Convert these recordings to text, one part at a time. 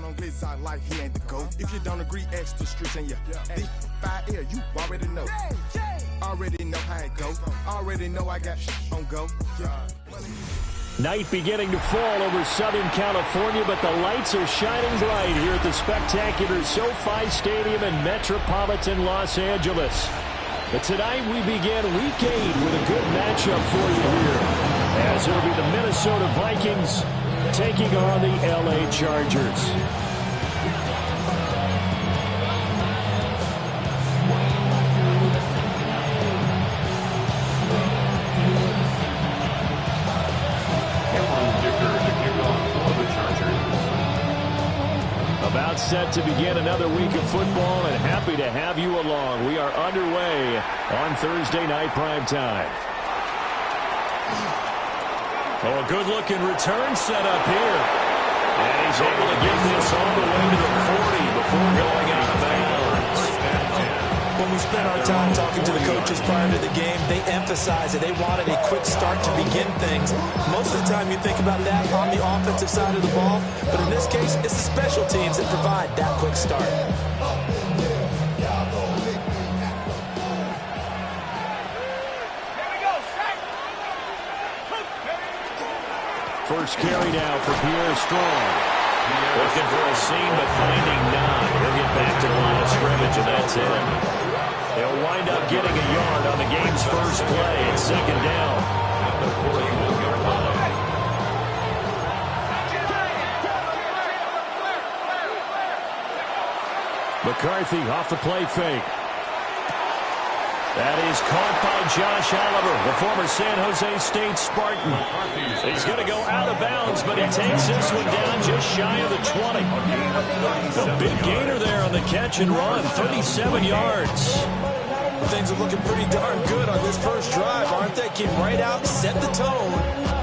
on glitz out like he ain't the GOAT. If you don't agree, ask the streets and big 5L, you already know. Already know how it go. Already know I got on go. Night beginning to fall over Southern California, but the lights are shining bright here at the spectacular SoFi Stadium in metropolitan Los Angeles. But tonight we begin Week 8 with a good matchup for you here, as it'll be the Minnesota Vikings taking on the LA Chargers. About set to begin another week of football, and happy to have you along. We are underway on Thursday night primetime. Oh, a good-looking return set up here. And he's able to get this all the way to the 40 before going out of bounds. When we spent our time talking to the coaches prior to the game, they emphasized that they wanted a quick start to begin things. Most of the time you think about that on the offensive side of the ball, but in this case, it's the special teams that provide that quick start. First carry now for Pierre Strong. Looking for a seam, but finding none. He'll get back to the line of scrimmage, and that's it. They'll wind up getting a yard on the game's first play at second down. McCarthy off the play fake. That is caught by Josh Oliver, the former San Jose State Spartan. He's going to go out of bounds, but he takes this one down just shy of the 20. A big gainer there on the catch and run, 37 yards. Things are looking pretty darn good on this first drive, aren't they? Came right out, set the tone,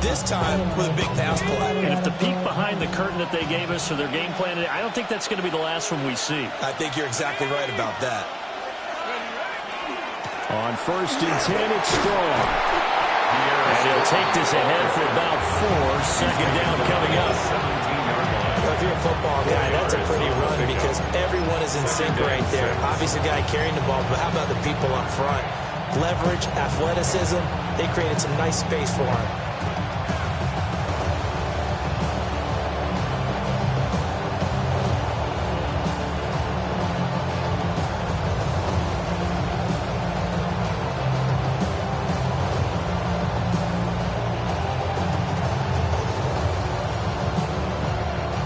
this time with a big pass play. And if the peek behind the curtain that they gave us or their game plan, I don't think that's going to be the last one we see. I think you're exactly right about that. On first and 10, it's Strong. And he'll take this ahead for about 4. Second down coming up. If you're a football guy, that's a pretty run because everyone is in sync right there. Obviously, the guy carrying the ball, but how about the people up front? Leverage, athleticism, they created some nice space for him.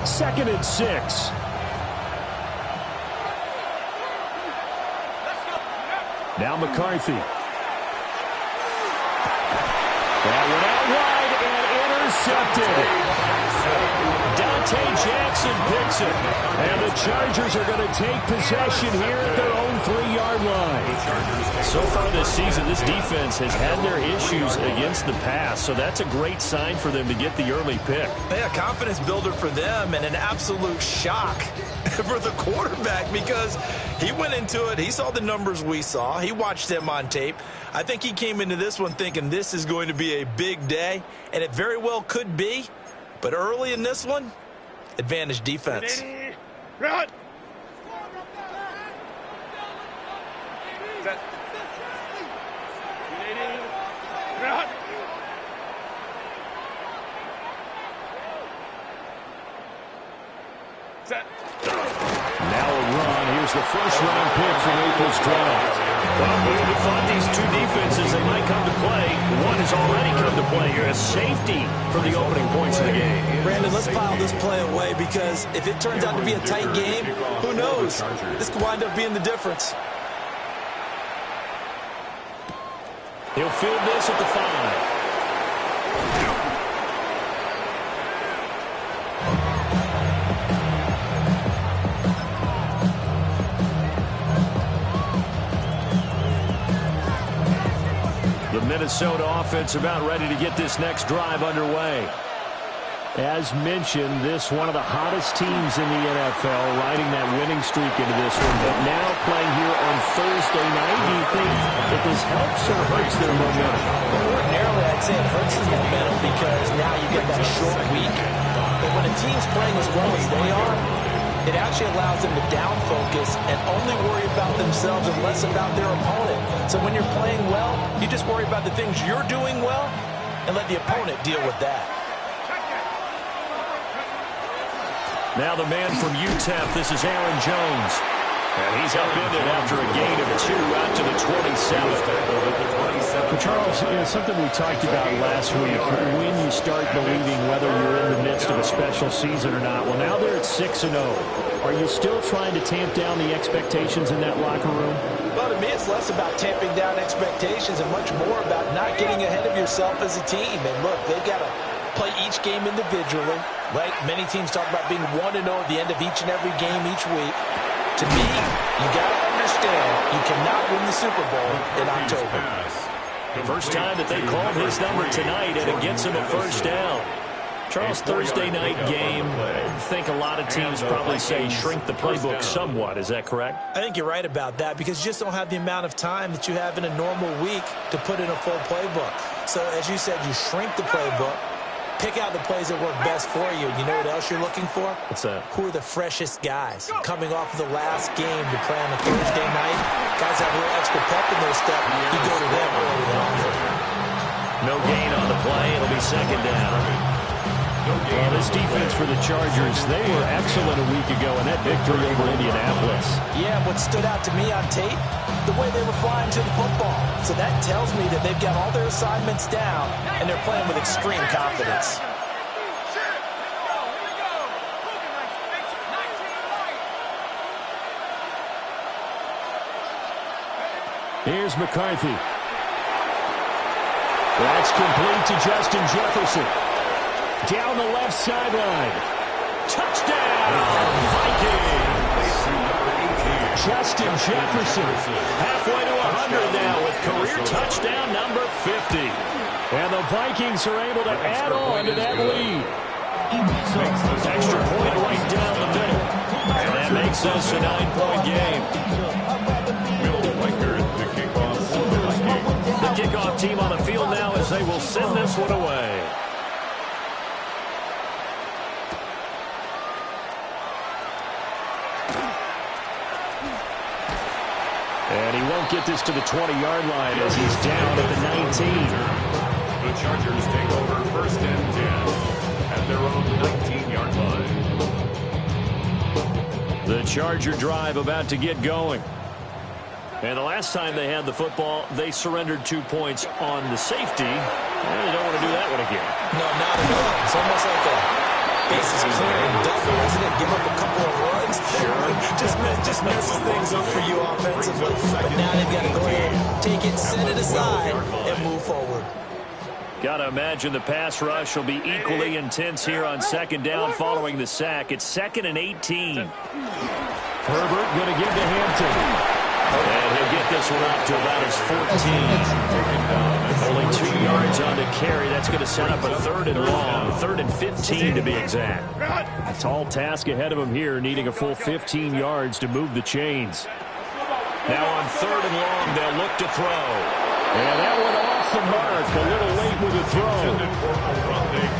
Second and 6. Now McCarthy. That went out wide and intercepted. Dante Jackson picks it. And the Chargers are going to take possession here at their own 3-yard line. So far this season, this defense has had their issues against the pass, so that's a great sign for them to get the early pick. Yeah, confidence builder for them and an absolute shock for the quarterback because he went into it. He saw the numbers we saw. He watched them on tape. I think he came into this one thinking this is going to be a big day, and it very well could be. But early in this one, advantage defense. Run. Now a run. Here's the first-round pick from April's draft. Well, we would have thought these two defenses, they might come to play. One has already come to play here. A safety for the opening points of the game. Brandon, let's file this play away because if it turns out to be a tight game, who knows? This could wind up being the difference. He'll field this at the 5. The Minnesota offense about ready to get this next drive underway. As mentioned, this one of the hottest teams in the NFL, riding that winning streak into this one, but now playing here on Thursday night. Do you think that this helps or hurts their momentum? Ordinarily, I'd say it hurts the momentum because now you get that short week. But when a team's playing as well as they are, it actually allows them to down focus and only worry about themselves and less about their opponent. So when you're playing well, you just worry about the things you're doing well and let the opponent deal with that. Now the man from UTEP, this is Aaron Jones. And he's upended after a gain of 2 out to the 27. Charles, something we talked about last week, when you start believing whether you're in the midst of a special season or not. Well, now they're at 6-0. Are you still trying to tamp down the expectations in that locker room? Well, to me, it's less about tamping down expectations and much more about not getting ahead of yourself as a team. And look, they've got to play each game individually, right? Many teams talk about being 1-0 at the end of each and every game each week. To me, you got to understand you cannot win the Super Bowl in October. First time that they called his number tonight, and it gets him a first down. Charles, Thursday night game, I think a lot of teams probably say shrink the playbook somewhat. Is that correct? I think you're right about that because you just don't have the amount of time that you have in a normal week to put in a full playbook. So, as you said, you shrink the playbook. Pick out the plays that work best for you. You know what else you're looking for? What's that? Who are the freshest guys coming off of the last game to play on a Thursday night? Guys have a little extra pep in their step. You go to them early and often. No gain on the play. It'll be second down. Well, this defense for the Chargers, they were excellent a week ago in that victory over Indianapolis. Yeah, what stood out to me on tape, the way they were flying to the football. So that tells me that they've got all their assignments down, and they're playing with extreme confidence. Here's McCarthy. That's complete to Justin Jefferson. Down the left sideline. Touchdown, Vikings! Justin Jefferson halfway to 100 now with career touchdown number 50. And the Vikings are able to add on to that lead. Extra point right down the middle. And that makes us a 9-point game. The kickoff team on the field now as they will send this one away. And he won't get this to the 20-yard line as he's down at the 19. The Chargers take over first and 10 at their own 19-yard line. The Charger drive about to get going. And the last time they had the football, they surrendered 2 points on the safety. And they don't want to do that one again. No, not at all. It's almost like a bases clear and double, isn't it? Give up a couple of runs. Sure. Just messes things up for you offensively. But now they've got to go ahead, take it, set it aside, and move forward. Got to imagine the pass rush will be equally intense here on second down following the sack. It's 2nd and 18. Herbert going to give to Hampton. And he'll get this one up to about his 14. Only 2 yards on the carry. That's going to set up a 3rd and long. 3rd and 15 to be exact. A tall task ahead of him here, needing a full 15 yards to move the chains. Now on 3rd and long, they'll look to throw. And that one off the mark. A little late with the throw.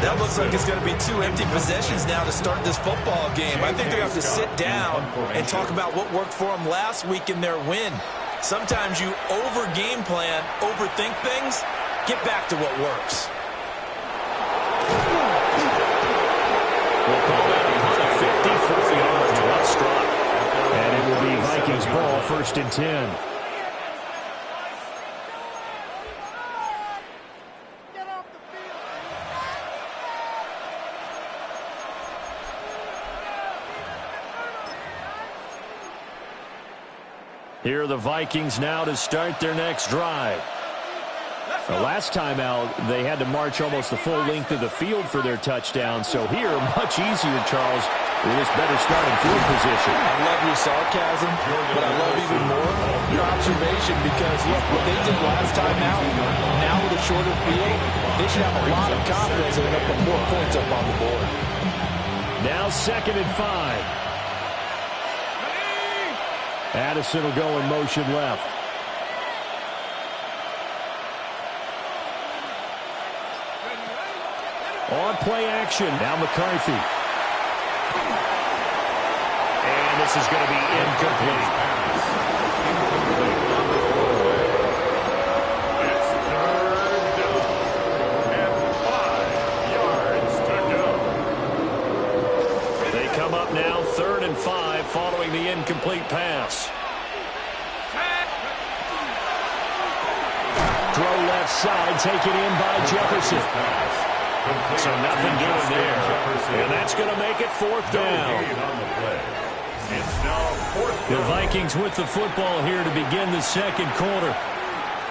That looks like it's going to be 2 empty possessions now to start this football game. I think they're going to have to sit down and talk about what worked for them last week in their win. Sometimes you over-game plan, overthink things. Get back to what works. We'll call that a 54 yards. Well struck. And it will be Vikings ball, 1st and 10. Here are the Vikings now to start their next drive. The last time out, they had to march almost the full length of the field for their touchdown. So here, much easier, Charles, with this better starting field position. I love your sarcasm, but I love even more your observation because, look, what they did last time out, now with a shorter field, they should have a lot of confidence and they'll put more points up on the board. Now 2nd and 5. Addison will go in motion left. On play action. Now McCarthy. this is going to be incomplete. It's third down and 5 yards to go. They come up now 3rd and 5 following the incomplete pass. Throw left side, taken in by Jefferson. So nothing doing there. And that's going to make it 4th down. The Vikings with the football here to begin the 2nd quarter,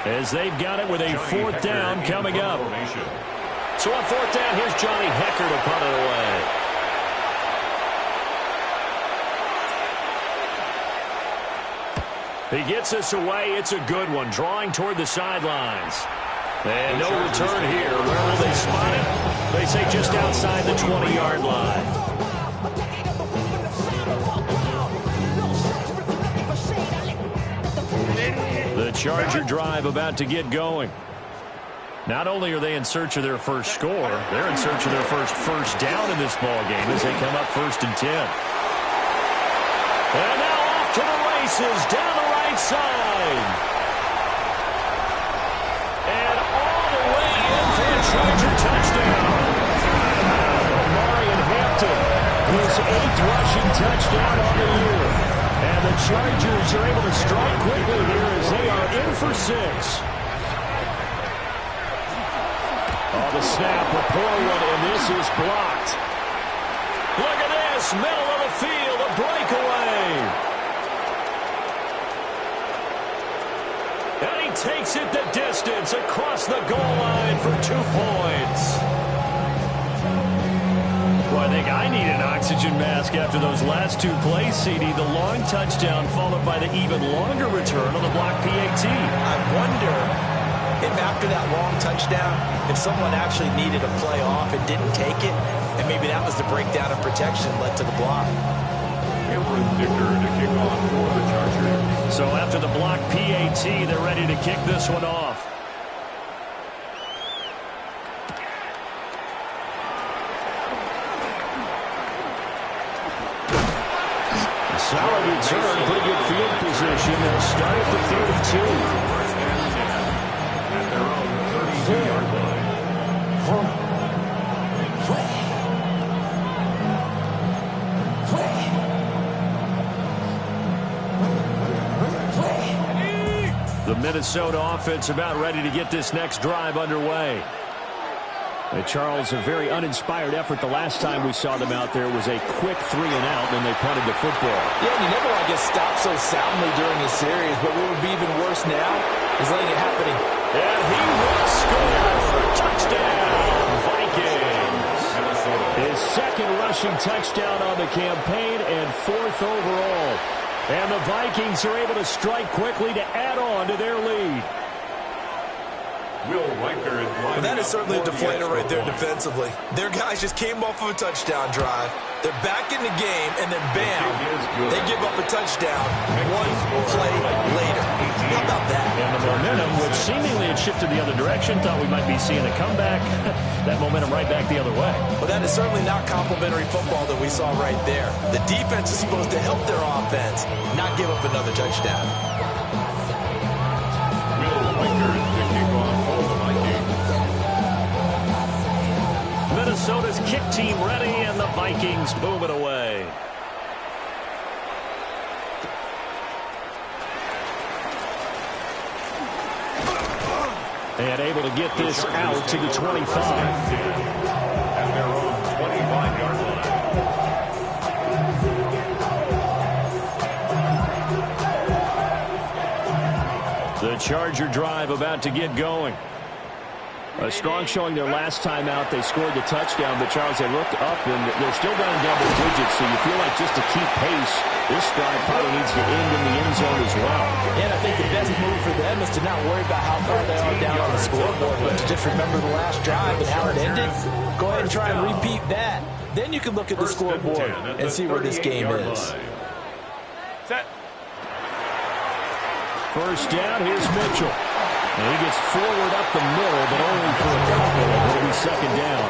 as they've got it with a 4th down coming up. So on 4th down, here's Johnny Hecker to punt it away. He gets us away. It's a good one. Drawing toward the sidelines. And no return here. Where will they spot it? They say just outside the 20-yard line. The Charger drive about to get going. Not only are they in search of their first score, they're in search of their first down in this ball game as they come up 1st and 10. And now off to the races down the right side. And all the way in for a Charger touchdown. Marion Hampton, his 8th rushing touchdown on the year. And the Chargers are able to strike quickly here as they are in for 6. Oh, the snap, a poor one, and this is blocked. Look at this, middle of the field, a breakaway. And he takes it the distance across the goal line for 2 points. Well, I think I need an oxygen mask after those last 2 plays, CD. The long touchdown followed by the even longer return on the block PAT. I wonder if after that long touchdown, if someone actually needed a play off and didn't take it, and maybe that was the breakdown of protection led to the block. Cameron Dicker to kick off for the Chargers. So after the block PAT, they're ready to kick this one off. Solid return, pretty good field position. They'll start at the 32. At their own 32-yard line. The Minnesota offense about ready to get this next drive underway. Charles, a very uninspired effort the last time we saw them out there. Was a quick 3 and out when they punted the football. Yeah, and you never want to get stopped so soundly during a series, but what would be even worse now is letting it happen. And he will score! Touchdown, Vikings! His 2nd rushing touchdown on the campaign and 4th overall. And the Vikings are able to strike quickly to add on to their lead. Well, that is certainly a deflator right there defensively. Their guys just came off of a touchdown drive. They're back in the game, and then bam, they give up a touchdown 1 play later. How about that? And the momentum, which seemingly had shifted the other direction, thought we might be seeing a comeback. That momentum right back the other way. Well, that is certainly not complimentary football that we saw right there. The defense is supposed to help their offense, not give up another touchdown. Minnesota's kick team ready, and the Vikings boom it away. And able to get this out to the 25. At their own 25-yard line. The Charger drive about to get going. A strong showing their last time out. They scored the touchdown, but Charles, they looked up, and they're still down in double digits, so you feel like just to keep pace, this drive probably needs to end in the end zone as well. And I think the best move for them is to not worry about how far they are down on the scoreboard, but to just remember the last drive and how it ended. Go ahead and try and repeat that. Then you can look at the scoreboard and see where this game is. Set. First down, here's Mitchell. And he gets forward up the middle, but only for a couple. It'll be 2nd down.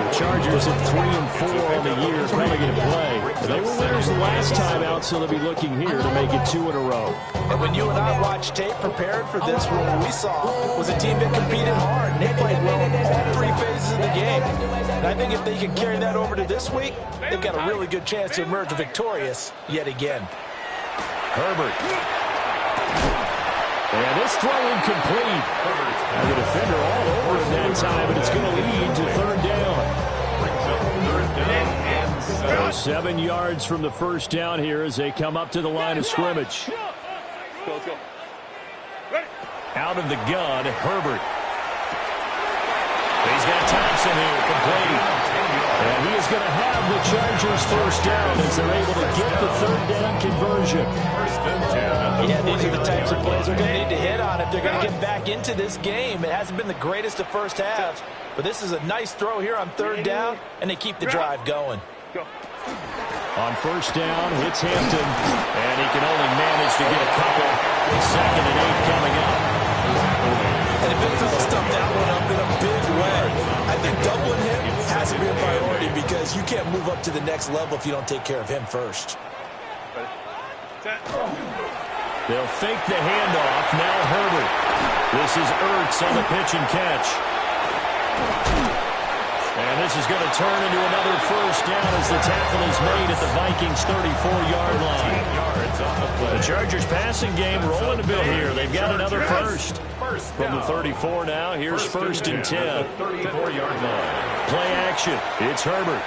The Chargers at 3-4 on the year, probably going to play. They were winners the last time out, so they'll be looking here to make it 2 in a row. And when you and I watched tape prepared for this one, what we saw was a team that competed hard. And they played well in all 3 phases of the game. And I think if they can carry that over to this week, they've got a really good chance to emerge victorious yet again. Herbert. And this throw incomplete. And the defender all over him that time, and it's going to lead to 3rd down. 7 yards from the first down here as they come up to the line of scrimmage. Out of the gun, Herbert. He's got Thompson here, complete. And he is going to have the Chargers first down as they're able to get the 3rd down conversion. Yeah, these are the types of plays they're going to need to hit on if they're going to get back into this game. It hasn't been the greatest of first halves, but this is a nice throw here on 3rd down, and they keep the drive going. On first down, hits Hampton, and he can only manage to get a couple. 2nd and 8 coming up. And the big fella stuffed that one up in a big way. I think doubling him has to be a priority because you can't move up to the next level if you don't take care of him first. They'll fake the handoff. Now Herbert. This is Ertz on the pitch and catch. And this is going to turn into another first down as the tackle is made at the Vikings' 34-yard line. The Chargers passing game rolling a bit here. They've got another first. From the 34 now, here's 1st and 10. 34-yard line. Play action. It's Herbert.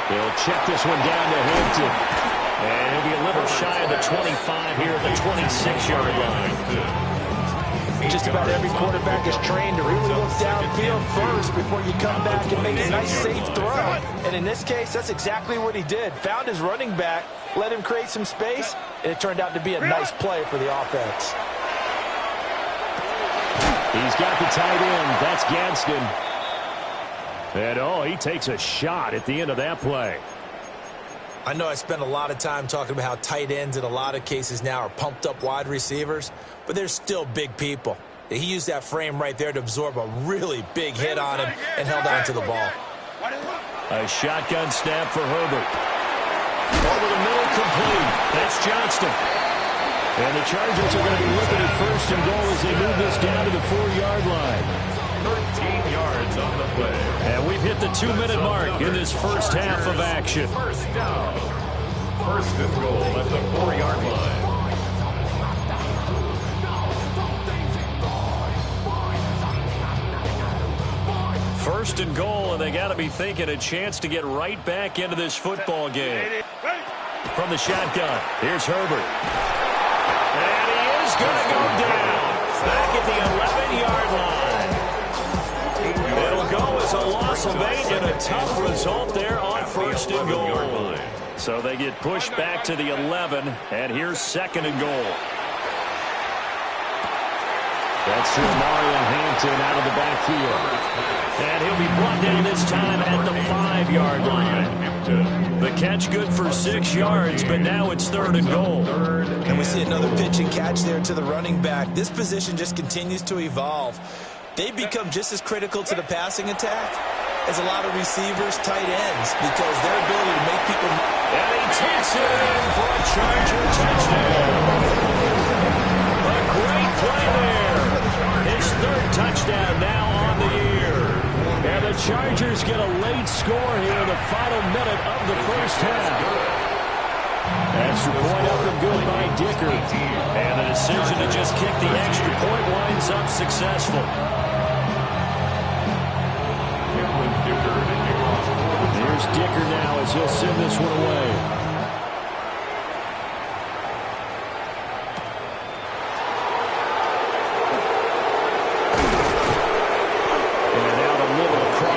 They'll check this one down to Hampton. And he'll be a little shy of the 25 here at the 26-yard line. Just about every quarterback is trained to really look downfield first before you come back and make a nice, safe throw. And in this case, that's exactly what he did. Found his running back, let him create some space, and it turned out to be a nice play for the offense. He's got the tight end. That's Gadsden. And, he takes a shot at the end of that play. I know I spent a lot of time talking about how tight ends in a lot of cases now are pumped up wide receivers, but they're still big people. He used that frame right there to absorb a really big hit on him and held on to the ball. A shotgun snap for Herbert. Over the middle, complete. That's Johnston. And the Chargers are going to be looking at 1st and goal as they move this down to the 4-yard line. 13 yards on the play. And we've hit the 2-minute mark in this first half of action. First down. 1st and goal at the 4-yard line. First and goal, and they got to be thinking a chance to get right back into this football game. From the shotgun, here's Herbert. And he is going to go down. Back at the 11-yard line. It'll go as a loss of 8 and a tough result there on 1st and goal. So they get pushed back to the 11, and here's 2nd and goal. That's to Mario Hampton out of the backfield. And he'll be brought down this time at the 5-yard line. The catch good for 6 yards, but now it's 3rd and goal. And we see another pitch and catch there to the running back. This position just continues to evolve. They become just as critical to the passing attack as a lot of receivers, tight ends, because their ability to make people... And he takes it in for a Charger touchdown. A great play there. His 3rd touchdown now on the year. And the Chargers get a late score here in the final minute of the first half. Extra point up and good by Dicker. And the decision to just kick the extra point winds up successful. Here's Dicker now as he'll send this one away.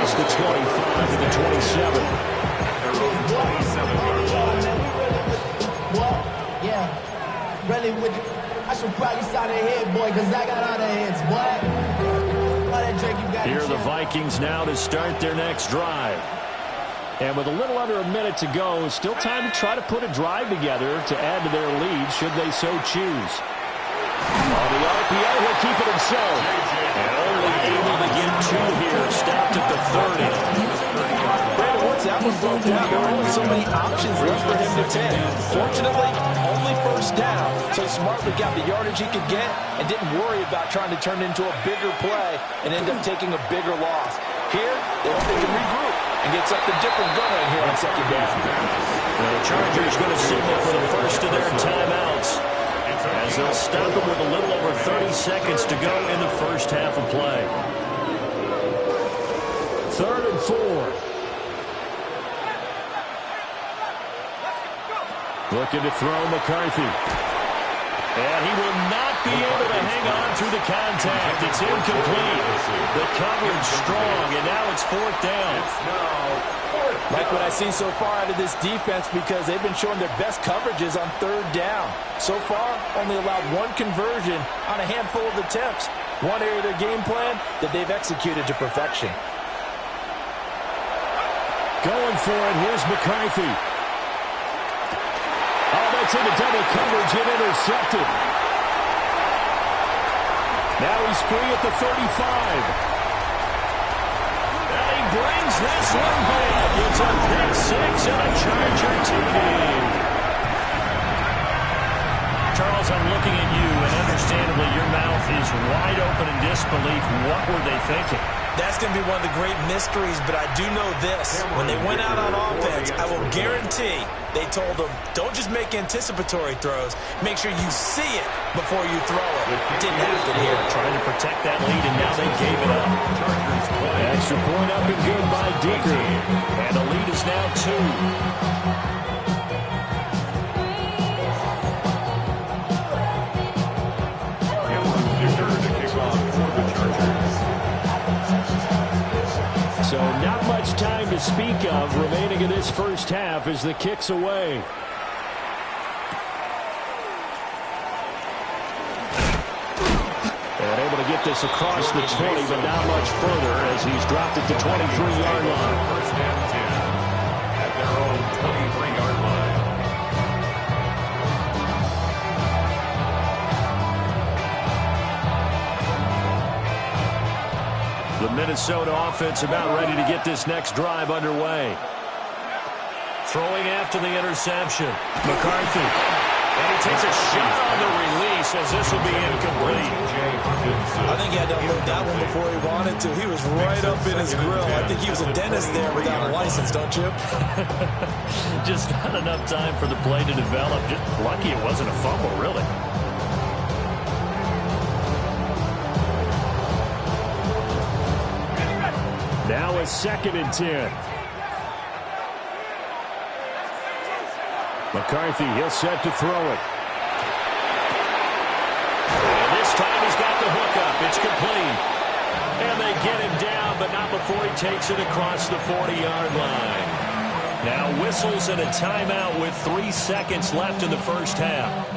The 25 to the 27. Yeah, really with you. I should probably start a head, boy, because I got all the heads, boy. All that drink you got. Here are the Vikings now to start their next drive. And with a little under a minute to go, still time to try to put a drive together to add to their lead should they so choose. On the RPO, he'll keep it himself. And only able to get 2 here. Stopped at the 30. Brandon, what's that one broke down. There were only so many options left for him to take. Fortunately, only first down. So smartly got the yardage he could get and didn't worry about trying to turn it into a bigger play and end up taking a bigger loss. Here, they hope they can regroup and get something different going here on second down. The Chargers going to signal for the first of their timeouts, as they'll stop them with a little over 30 seconds to go in the first half of play. 3rd and 4. Looking to throw McCarthy. And he will not be able to hang on through the contact. It's incomplete. The coverage strong, and now it's 4th down. Like what I've seen so far out of this defense, because they've been showing their best coverages on 3rd down. So far, only allowed 1 conversion on a handful of attempts. One area of their game plan that they've executed to perfection. Going for it, here's McCarthy. Oh, that's into double coverage and intercepted. Now he's free at the 35. And he brings this one back. It's a pick 6 and a Charger TD. Charles, I'm looking at you, and understandably your mouth is wide open in disbelief. What were they thinking? That's going to be one of the great mysteries, but I do know this. When they went out on offense, I will guarantee they told them, don't just make anticipatory throws. Make sure you see it before you throw it. Didn't happen here. Trying to protect that lead, and now they gave it up. Extra point up and good by Dicker. And the lead is now 2. So not much time to speak of remaining in this first half as the kick's away. And able to get this across the 20, but not much further as he's dropped it to 23-yard line. First and 10 at their own 23-yard line. The Minnesota offense about ready to get this next drive underway. Throwing after the interception. McCarthy. And he takes a shot on the release as this will be incomplete. I think he had to unload that one before he wanted to. He was right up in his grill. I think he was a dentist there without a license, don't you? Just not enough time for the play to develop. Just lucky it wasn't a fumble, really. Now a 2nd and 10. McCarthy, he'll set to throw it. And this time he's got the hook up. It's complete. And they get him down, but not before he takes it across the 40-yard line. Now whistles and a timeout with 3 seconds left in the first half.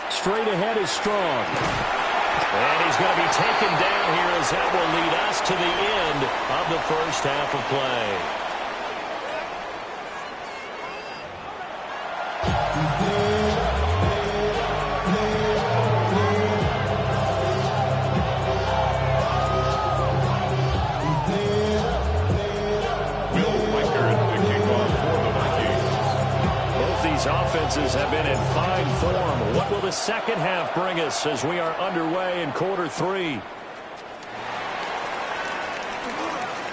Straight ahead is Strong. And he's going to be taken down here as that will lead us to the end of the first half of play. Offenses have been in fine form. What will the second half bring us as we are underway in quarter 3?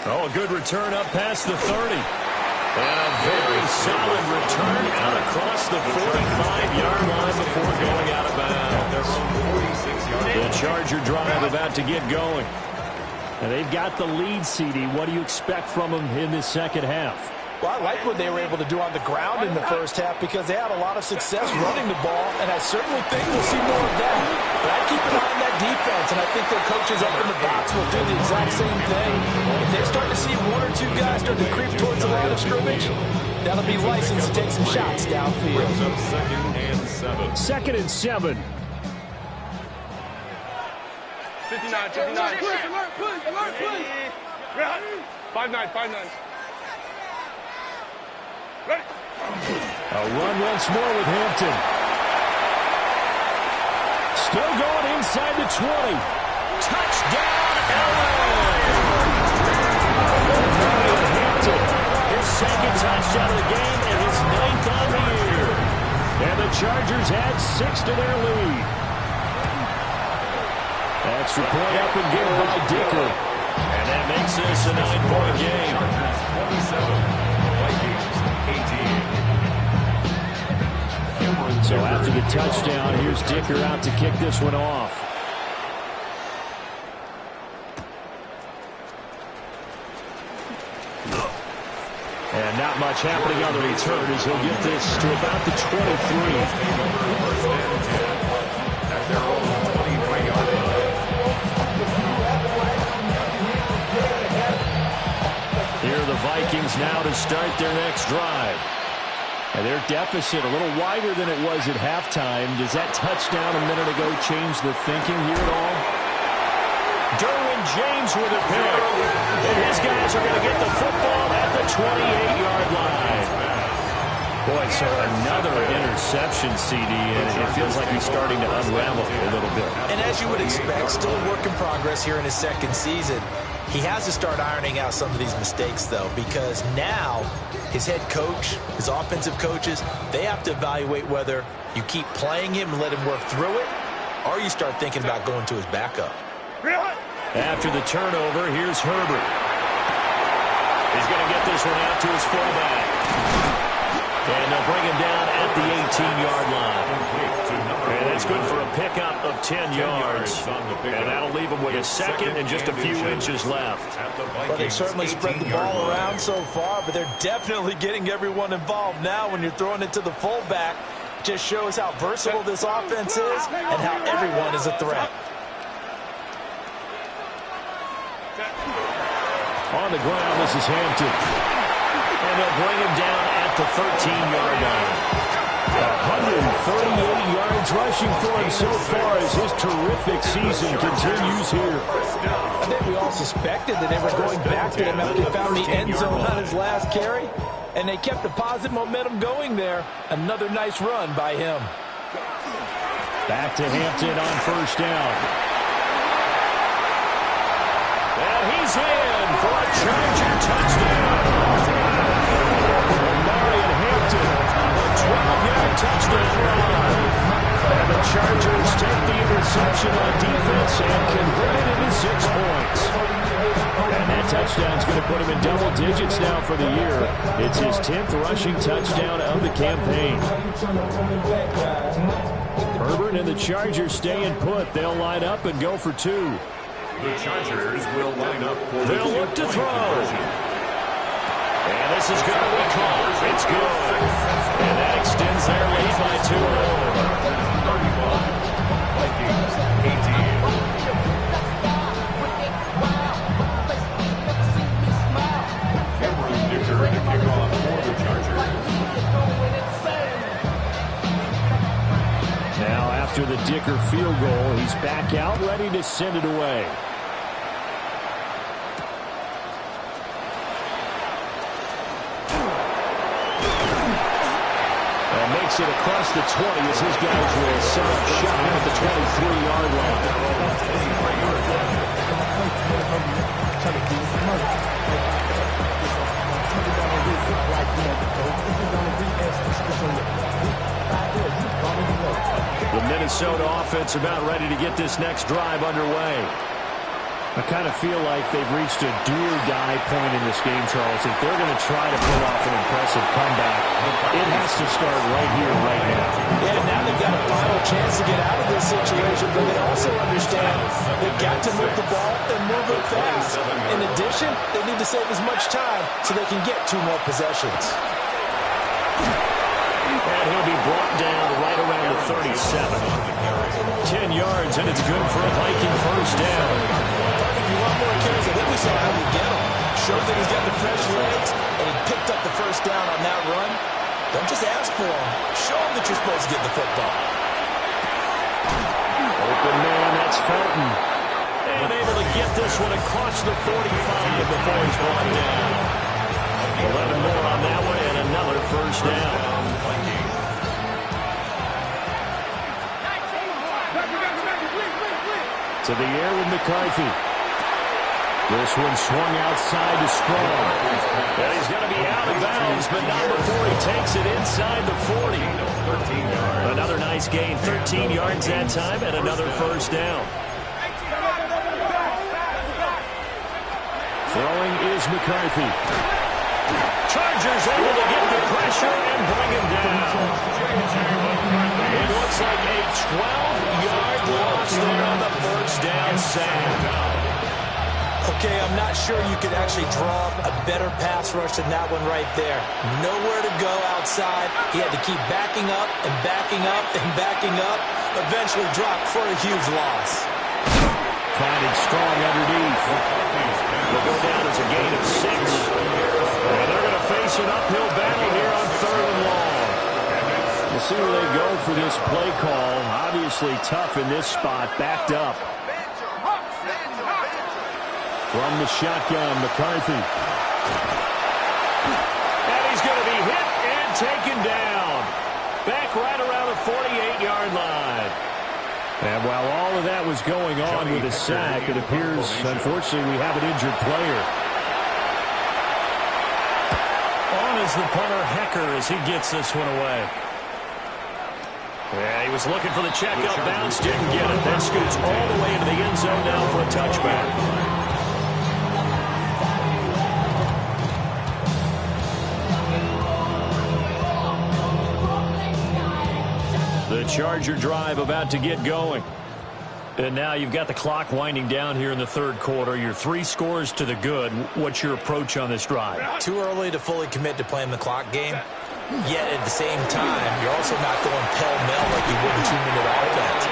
Oh, a good return up past the 30. And a very solid return out across the 45-yard line before going out of bounds. The Charger drive about to get going. And they've got the lead, CD. What do you expect from them in this second half? Well, I like what they were able to do on the ground in the first half because they had a lot of success running the ball, and I certainly think we'll see more of that. But I keep an eye on that defense, and I think their coaches up in the box will do the exact same thing. If they start to see 1 or 2 guys start to creep towards the line of scrimmage, that'll be licensed to take some shots downfield. 2nd and 7. 2nd and 7. 59. 5-9, 5-9. Ready. A run once more with Hampton. Still going inside the 20. Touchdown, LA! Hampton, his second touchdown of the game and his 9th on the year. And the Chargers add 6 to their lead. Extra point up and good by Dicker. And that makes this a 9-point game. 27. So after the touchdown, here's Dicker out to kick this one off. And not much happening on the return as he'll get this to about the 23. At their own 23-yard line. Here are the Vikings now to start their next drive. And their deficit a little wider than it was at halftime. Does that touchdown a minute ago change the thinking here at all? Derwin James with a pick. And his guys are going to get the football at the 28-yard line. Boy, so another interception, CD, and it feels like he's starting to unravel a little bit. And as you would expect, still a work in progress here in his second season. He has to start ironing out some of these mistakes, though, because now his head coach, his offensive coaches, they have to evaluate whether you keep playing him and let him work through it, or you start thinking about going to his backup. After the turnover, here's Herbert. He's going to get this one out to his fullback. And they'll bring him down at the 18-yard line. And that's good for a pickup of 10 yards. And that'll leave him with a second and just a few inches left. Well, they've certainly spread the ball around so far, but they're definitely getting everyone involved now when you're throwing it to the fullback. Just shows how versatile this offense is and how everyone is a threat. On the ground, this is Hampton. And they'll bring him down at the 13-yard line. 138 yards rushing for him so far as his terrific season continues here. I think we all suspected that they were going back to him after they found the end zone on his last carry, and they kept the positive momentum going there. Another nice run by him. Back to Hampton on first down. And he's in for a Charger touchdown. A 12-yard touchdown run. And the Chargers take the interception on defense and convert it into 6 points. And that touchdown's going to put him in double digits now for the year. It's his 10th rushing touchdown of the campaign. Herbert and the Chargers stay in put. They'll line up and go for 2. The Chargers will line up for they'll look to throw. And this is going to be caught. It's good. And that extends their lead by 2. 31, Vikings, 18. Cameron Dicker to kick off for the Chargers. Now after the Dicker field goal, he's back out, ready to send it away. Makes it across the 20 as his guys will set up shot at the 23-yard line. The Minnesota offense about ready to get this next drive underway. I kind of feel like they've reached a do-or-die point in this game, Charles. If they're going to try to pull off an impressive comeback, it has to start right here, right now. Yeah, now they've got a final chance to get out of this situation, but they also understand they've got to move the ball and move it fast. In addition, they need to save as much time so they can get 2 more possessions. And he'll be brought down right around the 37. 10 yards, and it's good for a Viking first down. If you want more carries, I think we saw how he get them. Shows that he's got the fresh legs, and he picked up the first down on that run. Don't just ask for him. Show him that you're supposed to get the football. Open man, that's Felton. And able to get this one across the 45 before he's brought down. 11 more on that one and another first down. To the air with McCarthy. This one swung outside to Strong. And he's going to be out of bounds, but not before he takes it inside the 40. Another nice gain, 13 yards that time, and another first down. Throwing is McCarthy. Chargers able to get the pressure and bring him down. It looks like a 12-yard loss there on the first down sack. Okay, I'm not sure you could actually draw a better pass rush than that one right there. Nowhere to go outside. He had to keep backing up and backing up and backing up. Eventually dropped for a huge loss. Finding Strong underneath. Will go down as a gain of 6. And they're going to face an uphill battle here on 3rd and long. We'll see where they go for this play call. Obviously tough in this spot, backed up. From the shotgun, McCarthy. And he's going to be hit and taken down. Back right around the 48-yard line. And while all of that was going on with the sack, it appears, unfortunately, we have an injured player. On is the punter, Hecker, as he gets this one away. Yeah, he was looking for the checkup bounce, didn't get it. That scoots all the way into the end zone now for a touchback. The Charger drive about to get going. And now you've got the clock winding down here in the 3rd quarter. Your 3 scores to the good. What's your approach on this drive? Too early to fully commit to playing the clock game. Yet at the same time, you're also not going pell-mell like you would in 2-minute offense.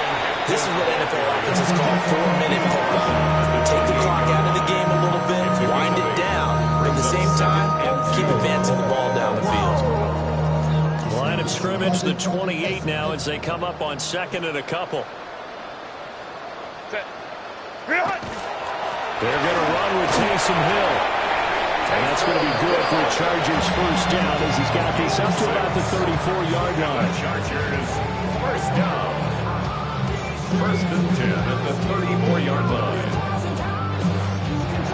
This is what NFL offenses call 4-minute football. Take the clock out of the game a little bit, wind it down, but at the same time, keep advancing the ball down the field. Line of scrimmage, the 28 now as they come up on 2nd and a couple. They're going to run with Taysom Hill. And that's going to be good for the Chargers' first down as he's got this up to about the 34-yard line. Chargers, first down. 1st and 10 at the 34-yard line.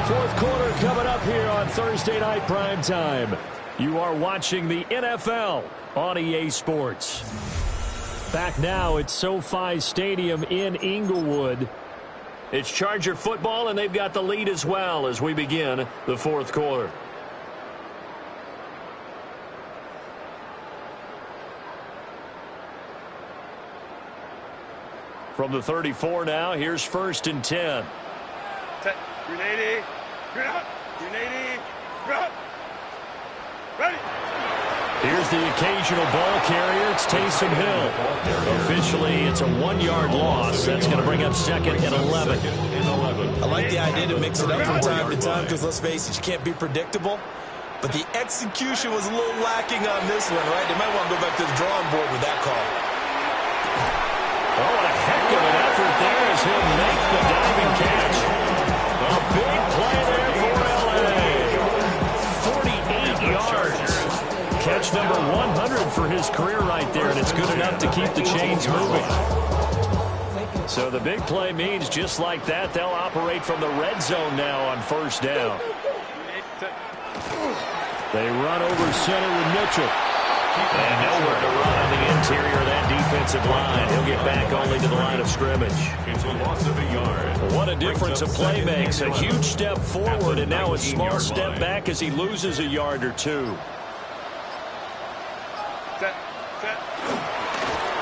4th quarter coming up here on Thursday Night Prime Time. You are watching the NFL on EA Sports. Back now at SoFi Stadium in Inglewood. It's Charger football, and they've got the lead as well as we begin the 4th quarter. From the 34 now, here's 1st and 10. Grenade, grenade, ready. Here's the occasional ball carrier. It's Taysom Hill. Officially, it's a 1-yard loss. That's going to bring up 2nd and 11. I like the idea to mix it up from time to time because, let's face it, you can't be predictable. But the execution was a little lacking on this one, right? They might want to go back to the drawing board with that call. Oh, what a heck of an effort there as he'll make the diving catch. A big play there for L.A. 48 yards. Catch number 100 for his career right there, and it's good enough to keep the chains moving. So the big play means just like that, they'll operate from the red zone now on 1st down. They run over center with Mitchell. And nowhere to run on the interior of that defensive line. He'll get back only to the line of scrimmage. It's a loss of a yard. What a difference a play makes. A huge step forward and now a small step back as he loses a yard or 2.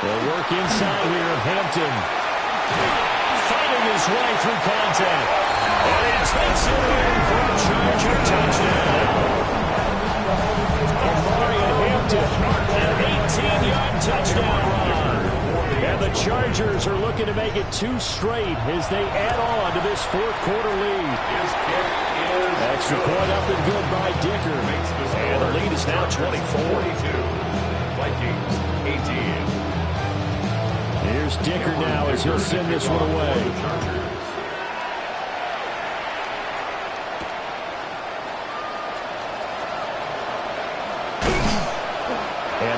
They'll work inside here of Hampton. Fighting his way through contact. And he takes it in for a Charger touchdown. An 18-yard touchdown run. And the Chargers are looking to make it 2 straight as they add on to this 4th quarter lead. Extra point up and good by Dicker. And the lead is now 24. Vikings 18. Here's Dicker now as he'll send this one away.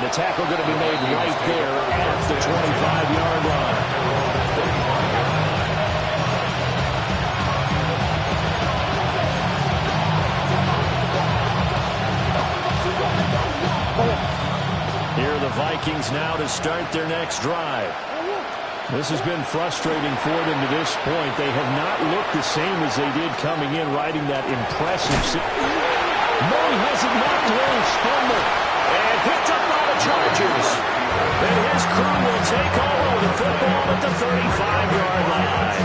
the tackle going to be made right there at the 25-yard line. Here are the Vikings now to start their next drive. This has been frustrating for them to this point. They have not looked the same as they did coming in, riding that impressive... Murray has it knocked loose. Fumble. And picked up by the Chargers. And his crew will take over the football at the 35-yard line.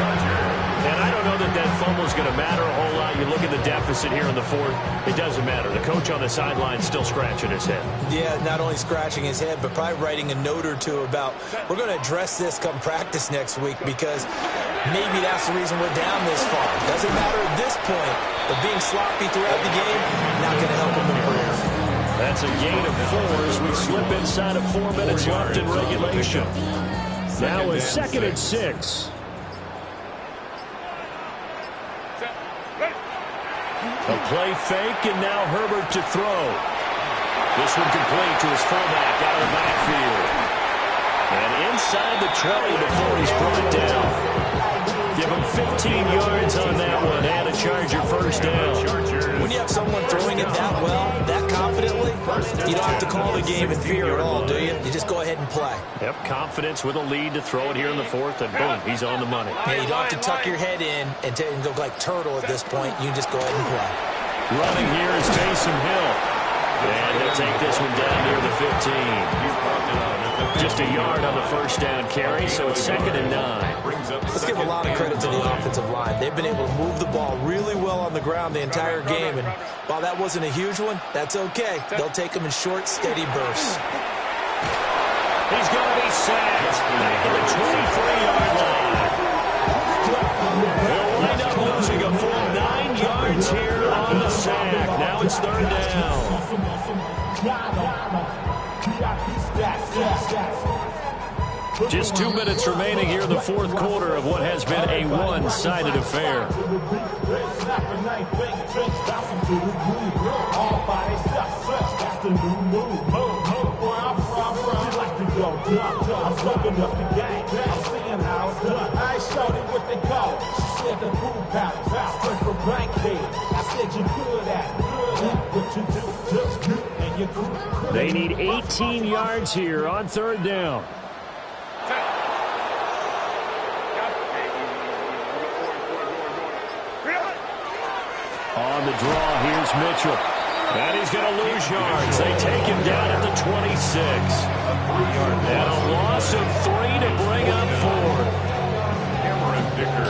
And I don't know that that fumble is going to matter a whole lot. You look at the deficit here in the fourth. It doesn't matter. The coach on the sideline is still scratching his head. Yeah, not only scratching his head, but probably writing a note or two about, we're going to address this come practice next week because maybe that's the reason we're down this far. Doesn't matter at this point, but being sloppy throughout the game, not going to help him improve. That's a gain of 4 as we slip inside of 4 minutes left in regulation. Now a 2nd and 6. A play fake, and now Herbert to throw. This one complete to his fullback out of the backfield. And inside the 20 before he's brought down. Give him 15 yards on that one and a Charger first down. When you have someone throwing it that well, that confidently, you don't have to call the game in fear at all, do you? You just go ahead and play. Yep, confidence with a lead to throw it here in the 4th, and boom, he's on the money. Yeah, you don't have to tuck your head in and go like turtle at this point. You just go ahead and play. Running here is Taysom Hill. And they'll take this one down near the 15. Just a yard on the first down carry, so it's 2nd and 9. Let's give a lot of credit to the offensive line. They've been able to move the ball really well on the ground the entire game, and while that wasn't a huge one, that's okay. They'll take them in short, steady bursts. He's going to be sacked back at the 23-yard line. They'll wind up losing a full 9 yards here on the sack. Now it's 3rd down. Just 2 minutes remaining here in the 4th quarter of what has been a one-sided affair. I'm soaking up the game. I'm seeing how it's done. I ain't showed it what they call it. She said the food palace. Straight from Bankhead. I said you good at it. What you do, just you and your crew. They need 18 yards here on 3rd down. On the draw, here's Mitchell. And he's going to lose yards. They take him down at the 26. And a loss of 3 to bring up 4.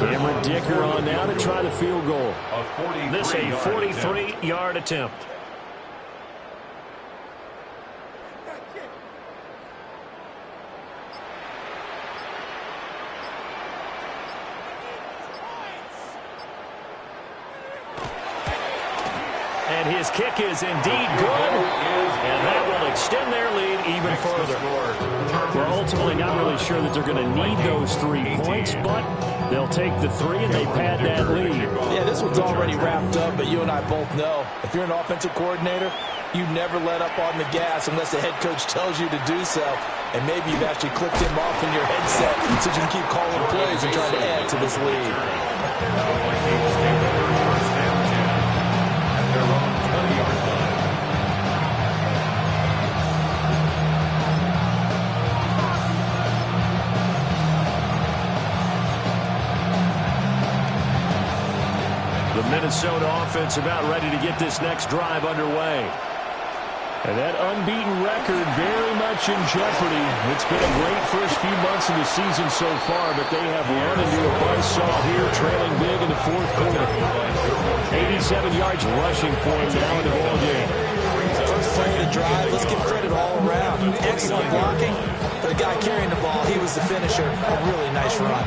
Cameron Dicker on now to try the field goal. This a 43-yard attempt. And his kick is indeed good, and that will extend their lead even further. We're ultimately not really sure that they're going to need those 3 points, but they'll take the 3 and they pad that lead. Yeah, this one's already wrapped up, but you and I both know if you're an offensive coordinator, you never let up on the gas unless the head coach tells you to do so. And maybe you've actually clicked him off in your headset so you can keep calling plays and trying to add to this lead. The Minnesota offense about ready to get this next drive underway. And that unbeaten record very much in jeopardy. It's been a great first few months of the season so far, but they have run into a buzzsaw here, trailing big in the 4th quarter. 87 yards rushing for him now in the ball game. First play of the drive, let's give credit all around. Excellent blocking, but the guy carrying the ball, he was the finisher. A really nice run.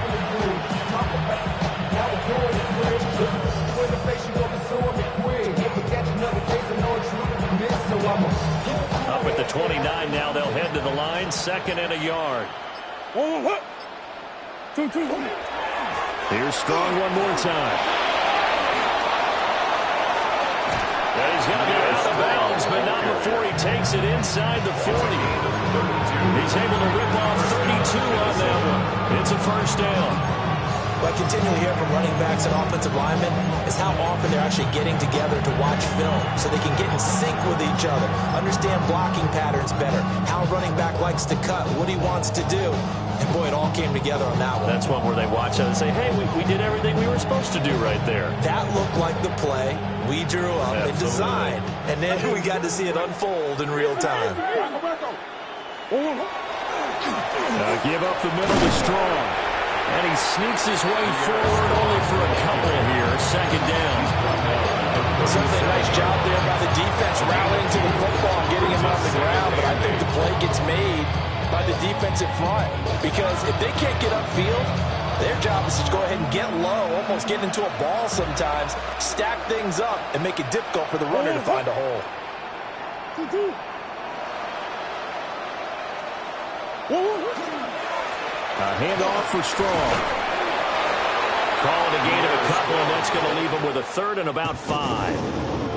Up at the 29 now, they'll head to the line, 2nd and a yard. Here's Strong one more time. And he's going to be out of bounds, but not before he takes it inside the 40. He's able to rip off 32 on that one. It's a first down. What I continually hear from running backs and offensive linemen is how often they're actually getting together to watch film so they can get in sync with each other, understand blocking patterns better, how a running back likes to cut, what he wants to do. And, boy, it all came together on that one. That's one where they watch it and say, hey, we did everything we were supposed to do right there. That looked like the play we drew up and designed. And then we got to see it unfold in real time. Give up the middle to Strong. And he sneaks his way forward only for a couple here. Second down. Certainly a nice job there by the defense rallying to the football and getting him off the ground. But I think the play gets made by the defensive front. Because if they can't get upfield, their job is to go ahead and get low, almost get into a ball sometimes, stack things up, and make it difficult for the runner to find a hole. A handoff for Strong. Calling a gain of a couple, and that's going to leave him with a third and about 5.